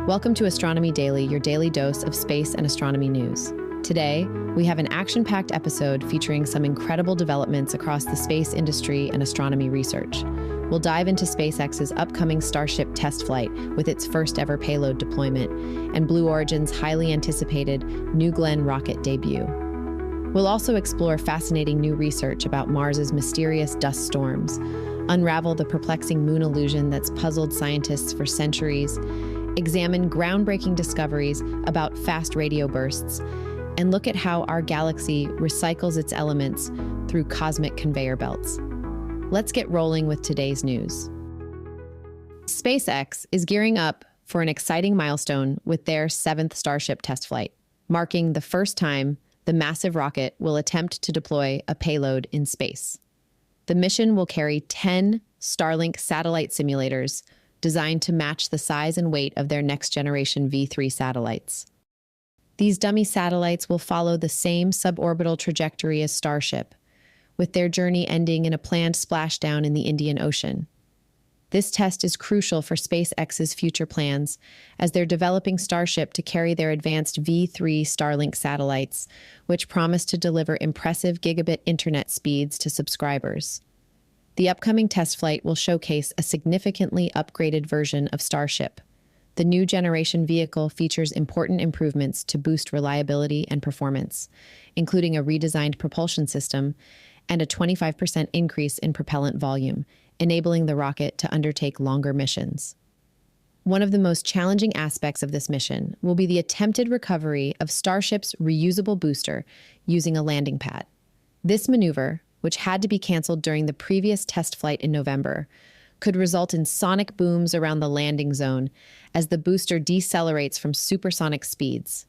Welcome to Astronomy Daily, your daily dose of space and astronomy news. Today, we have an action-packed episode featuring some incredible developments across the space industry and astronomy research. We'll dive into SpaceX's upcoming Starship test flight with its first-ever payload deployment, and Blue Origin's highly anticipated New Glenn rocket debut. We'll also explore fascinating new research about Mars's mysterious dust storms, unravel the perplexing moon illusion that's puzzled scientists for centuries, examine groundbreaking discoveries about fast radio bursts, and look at how our galaxy recycles its elements through cosmic conveyor belts. Let's get rolling with today's news. SpaceX is gearing up for an exciting milestone with their 7th Starship test flight, marking the first time the massive rocket will attempt to deploy a payload in space. The mission will carry 10 Starlink satellite simulators designed to match the size and weight of their next-generation V3 satellites. These dummy satellites will follow the same suborbital trajectory as Starship, with their journey ending in a planned splashdown in the Indian Ocean. This test is crucial for SpaceX's future plans, as they're developing Starship to carry their advanced V3 Starlink satellites, which promise to deliver impressive gigabit internet speeds to subscribers. The upcoming test flight will showcase a significantly upgraded version of Starship. The new generation vehicle features important improvements to boost reliability and performance, including a redesigned propulsion system and a 25% increase in propellant volume, enabling the rocket to undertake longer missions. One of the most challenging aspects of this mission will be the attempted recovery of Starship's reusable booster using a landing pad. This maneuver, which had to be canceled during the previous test flight in November, could result in sonic booms around the landing zone as the booster decelerates from supersonic speeds.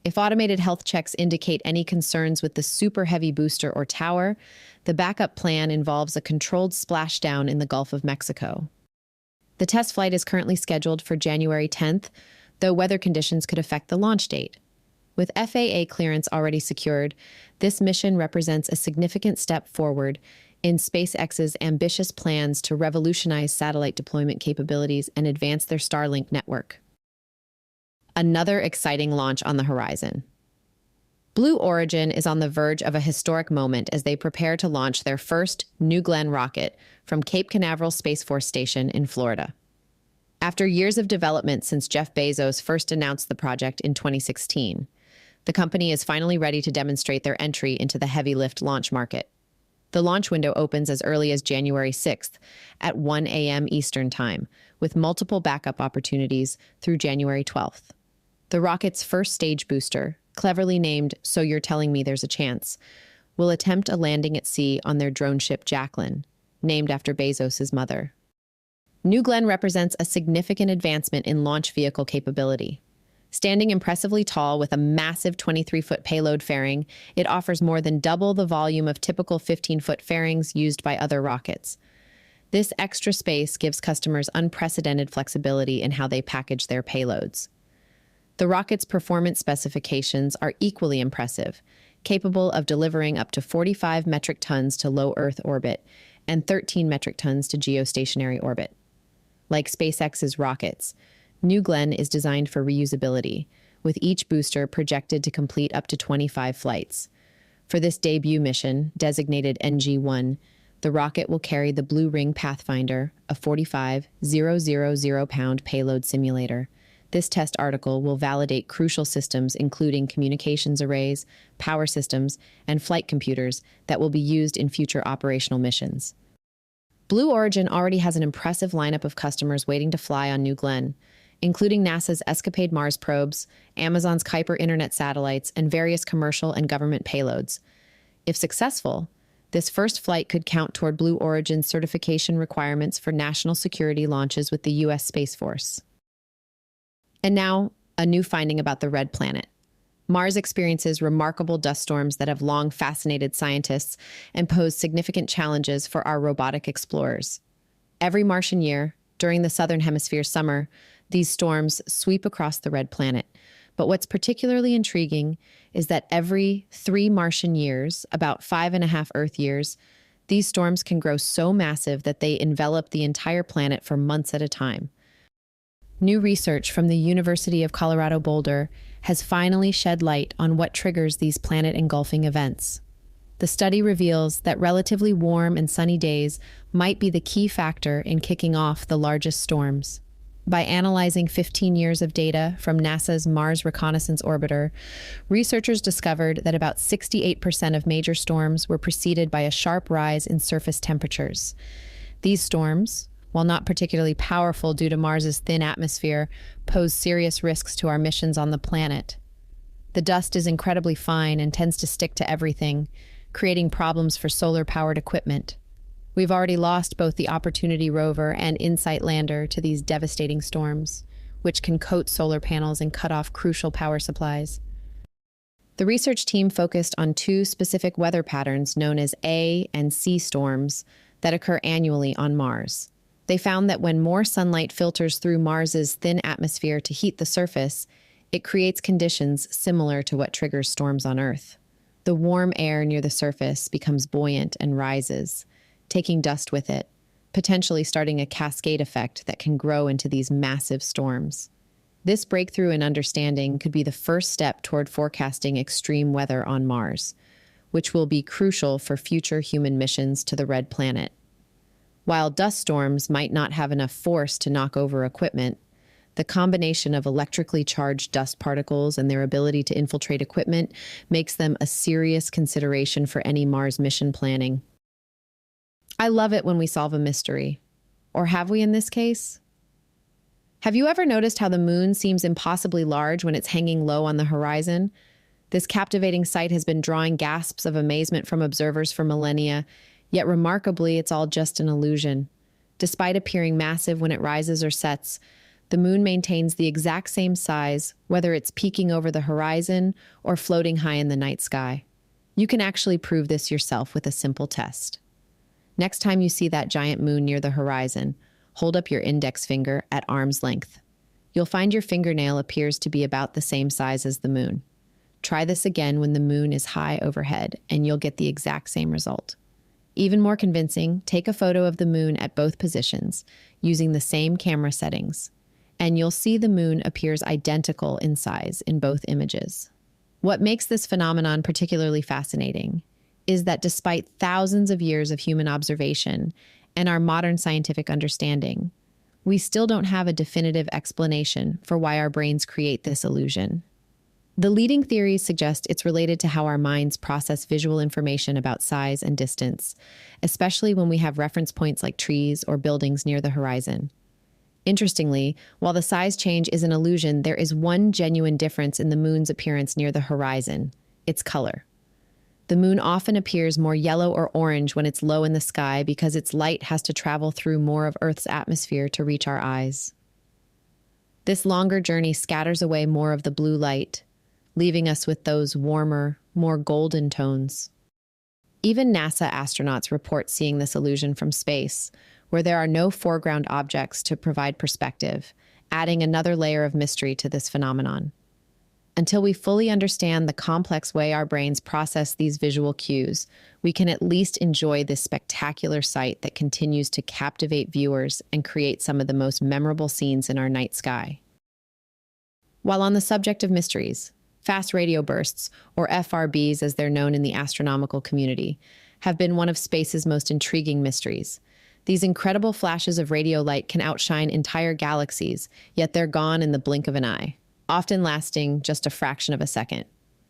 If automated health checks indicate any concerns with the super heavy booster or tower, the backup plan involves a controlled splashdown in the Gulf of Mexico. The test flight is currently scheduled for January 10th, though weather conditions could affect the launch date. With FAA clearance already secured, this mission represents a significant step forward in SpaceX's ambitious plans to revolutionize satellite deployment capabilities and advance their Starlink network. Another exciting launch on the horizon. Blue Origin is on the verge of a historic moment as they prepare to launch their first New Glenn rocket from Cape Canaveral Space Force Station in Florida. After years of development since Jeff Bezos first announced the project in 2016, the company is finally ready to demonstrate their entry into the heavy lift launch market. The launch window opens as early as January 6th at 1 a.m. Eastern Time, with multiple backup opportunities through January 12th. The rocket's first stage booster, cleverly named So You're Telling Me There's a Chance, will attempt a landing at sea on their drone ship Jacqueline, named after Bezos' mother. New Glenn represents a significant advancement in launch vehicle capability. Standing impressively tall with a massive 23-foot payload fairing, it offers more than double the volume of typical 15-foot fairings used by other rockets. This extra space gives customers unprecedented flexibility in how they package their payloads. The rocket's performance specifications are equally impressive, capable of delivering up to 45 metric tons to low Earth orbit and 13 metric tons to geostationary orbit. Like SpaceX's rockets, New Glenn is designed for reusability, with each booster projected to complete up to 25 flights. For this debut mission, designated NG-1, the rocket will carry the Blue Ring Pathfinder, a 45,000-pound payload simulator. This test article will validate crucial systems including communications arrays, power systems, and flight computers that will be used in future operational missions. Blue Origin already has an impressive lineup of customers waiting to fly on New Glenn, including NASA's Escapade Mars probes, Amazon's Kuiper internet satellites, and various commercial and government payloads. If successful, this first flight could count toward Blue Origin's certification requirements for national security launches with the U.S. Space Force. And now, a new finding about the Red Planet. Mars experiences remarkable dust storms that have long fascinated scientists and pose significant challenges for our robotic explorers. Every Martian year, during the Southern Hemisphere's summer, these storms sweep across the Red Planet. But what's particularly intriguing is that every 3 Martian years, about 5.5 Earth years, these storms can grow so massive that they envelop the entire planet for months at a time. New research from the University of Colorado Boulder has finally shed light on what triggers these planet-engulfing events. The study reveals that relatively warm and sunny days might be the key factor in kicking off the largest storms. By analyzing 15 years of data from NASA's Mars Reconnaissance Orbiter, researchers discovered that about 68% of major storms were preceded by a sharp rise in surface temperatures. These storms, while not particularly powerful due to Mars's thin atmosphere, pose serious risks to our missions on the planet. The dust is incredibly fine and tends to stick to everything, creating problems for solar-powered equipment. We've already lost both the Opportunity rover and InSight lander to these devastating storms, which can coat solar panels and cut off crucial power supplies. The research team focused on two specific weather patterns known as A and C storms that occur annually on Mars. They found that when more sunlight filters through Mars's thin atmosphere to heat the surface, it creates conditions similar to what triggers storms on Earth. The warm air near the surface becomes buoyant and rises, taking dust with it, potentially starting a cascade effect that can grow into these massive storms. This breakthrough in understanding could be the first step toward forecasting extreme weather on Mars, which will be crucial for future human missions to the Red Planet. While dust storms might not have enough force to knock over equipment, the combination of electrically charged dust particles and their ability to infiltrate equipment makes them a serious consideration for any Mars mission planning. I love it when we solve a mystery. Or have we in this case? Have you ever noticed how the moon seems impossibly large when it's hanging low on the horizon? This captivating sight has been drawing gasps of amazement from observers for millennia, yet remarkably, it's all just an illusion. Despite appearing massive when it rises or sets, the moon maintains the exact same size, whether it's peeking over the horizon or floating high in the night sky. You can actually prove this yourself with a simple test. Next time you see that giant moon near the horizon, hold up your index finger at arm's length. You'll find your fingernail appears to be about the same size as the moon. Try this again when the moon is high overhead, and you'll get the exact same result. Even more convincing, take a photo of the moon at both positions, using the same camera settings, and you'll see the moon appears identical in size in both images. What makes this phenomenon particularly fascinating is that despite thousands of years of human observation and our modern scientific understanding, we still don't have a definitive explanation for why our brains create this illusion. The leading theories suggest it's related to how our minds process visual information about size and distance, especially when we have reference points like trees or buildings near the horizon. Interestingly, while the size change is an illusion, there is one genuine difference in the moon's appearance near the horizon: its color. The moon often appears more yellow or orange when it's low in the sky because its light has to travel through more of Earth's atmosphere to reach our eyes. This longer journey scatters away more of the blue light, leaving us with those warmer, more golden tones. Even NASA astronauts report seeing this illusion from space, where there are no foreground objects to provide perspective, adding another layer of mystery to this phenomenon. Until we fully understand the complex way our brains process these visual cues, we can at least enjoy this spectacular sight that continues to captivate viewers and create some of the most memorable scenes in our night sky. While on the subject of mysteries, fast radio bursts, or FRBs as they're known in the astronomical community, have been one of space's most intriguing mysteries. These incredible flashes of radio light can outshine entire galaxies, yet they're gone in the blink of an eye, often lasting just a fraction of a second.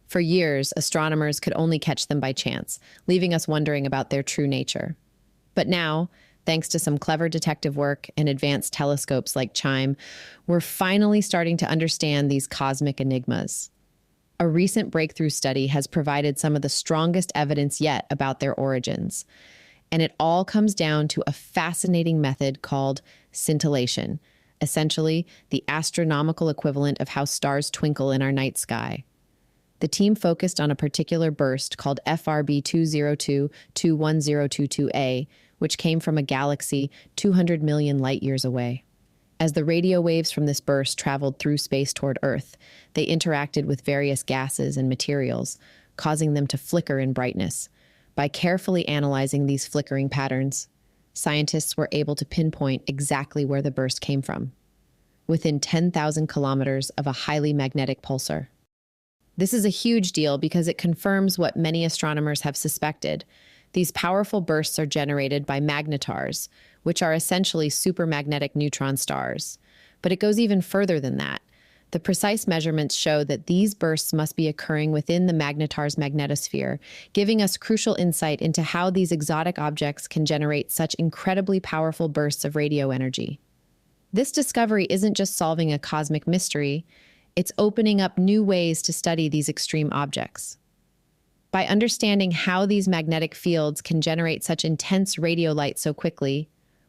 For years, astronomers could only catch them by chance, leaving us wondering about their true nature. But now, thanks to some clever detective work and advanced telescopes like CHIME, we're finally starting to understand these cosmic enigmas. A recent breakthrough study has provided some of the strongest evidence yet about their origins. And it all comes down to a fascinating method called scintillation, essentially the astronomical equivalent of how stars twinkle in our night sky. The team focused on a particular burst called FRB 202-21022A, which came from a galaxy 200 million light-years away. As the radio waves from this burst traveled through space toward Earth, they interacted with various gases and materials, causing them to flicker in brightness. By carefully analyzing these flickering patterns, scientists were able to pinpoint exactly where the burst came from. within 10,000 kilometers of a highly magnetic pulsar. This is a huge deal because it confirms what many astronomers have suspected. These powerful bursts are generated by magnetars, which are essentially supermagnetic neutron stars. But it goes even further than that. The precise measurements show that these bursts must be occurring within the magnetar's magnetosphere, giving us crucial insight into how these exotic objects can generate such incredibly powerful bursts of radio energy. This discovery isn't just solving a cosmic mystery, it's opening up new ways to study these extreme objects. By understanding how these magnetic fields can generate such intense radio light so quickly,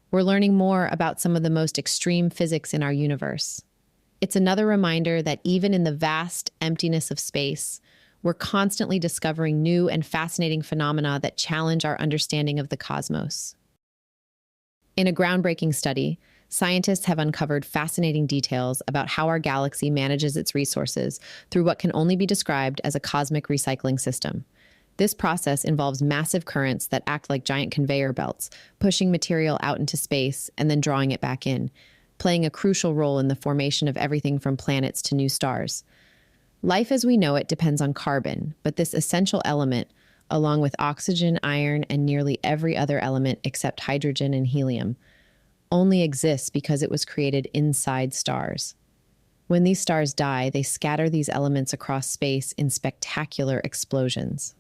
we're learning more about some of the most extreme physics in our universe. It's another reminder that even in the vast emptiness of space, we're constantly discovering new and fascinating phenomena that challenge our understanding of the cosmos. In a groundbreaking study, scientists have uncovered fascinating details about how our galaxy manages its resources through what can only be described as a cosmic recycling system. This process involves massive currents that act like giant conveyor belts, pushing material out into space and then drawing it back in, playing a crucial role in the formation of everything from planets to new stars. Life as we know it depends on carbon, but this essential element, along with oxygen, iron, and nearly every other element except hydrogen and helium, only exists because it was created inside stars. When these stars die, they scatter these elements across space in spectacular explosions.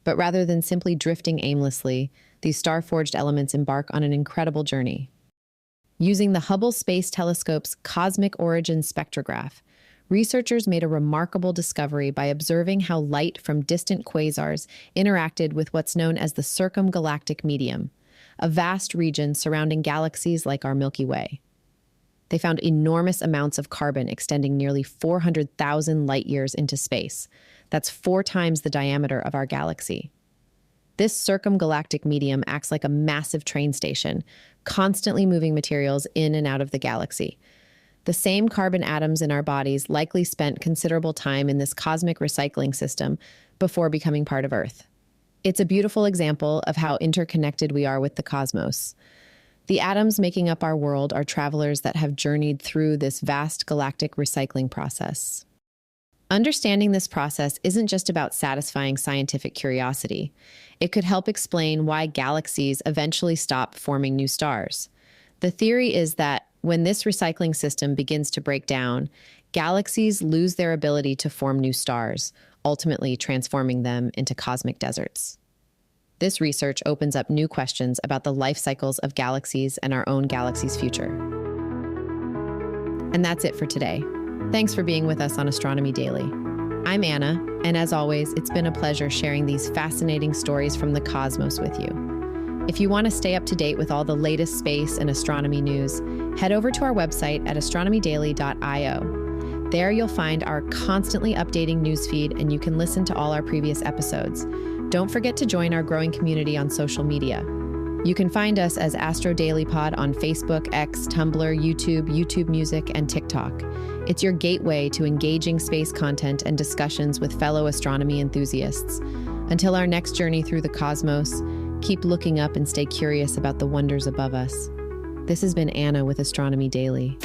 But rather than simply drifting aimlessly, these star-forged elements embark on an incredible journey. Using the Hubble Space Telescope's Cosmic Origin Spectrograph, researchers made a remarkable discovery by observing how light from distant quasars interacted with what's known as the circumgalactic medium, a vast region surrounding galaxies like our Milky Way. They found enormous amounts of carbon extending nearly 400,000 light-years into space. That's 4 times the diameter of our galaxy. This circumgalactic medium acts like a massive train station, constantly moving materials in and out of the galaxy. The same carbon atoms in our bodies likely spent considerable time in this cosmic recycling system before becoming part of Earth. It's a beautiful example of how interconnected we are with the cosmos. The atoms making up our world are travelers that have journeyed through this vast galactic recycling process. Understanding this process isn't just about satisfying scientific curiosity. It could help explain why galaxies eventually stop forming new stars. The theory is that when this recycling system begins to break down, galaxies lose their ability to form new stars, ultimately transforming them into cosmic deserts. This research opens up new questions about the life cycles of galaxies and our own galaxy's future. And that's it for today. Thanks for being with us on Astronomy Daily. I'm Anna, and as always, it's been a pleasure sharing these fascinating stories from the cosmos with you. If you want to stay up to date with all the latest space and astronomy news, head over to our website at astronomydaily.io. There you'll find our constantly updating newsfeed, and you can listen to all our previous episodes. Don't forget to join our growing community on social media. You can find us as Astro Daily Pod on Facebook, X, Tumblr, YouTube Music, and TikTok. It's your gateway to engaging space content and discussions with fellow astronomy enthusiasts. Until our next journey through the cosmos, keep looking up and stay curious about the wonders above us. This has been Anna with Astronomy Daily.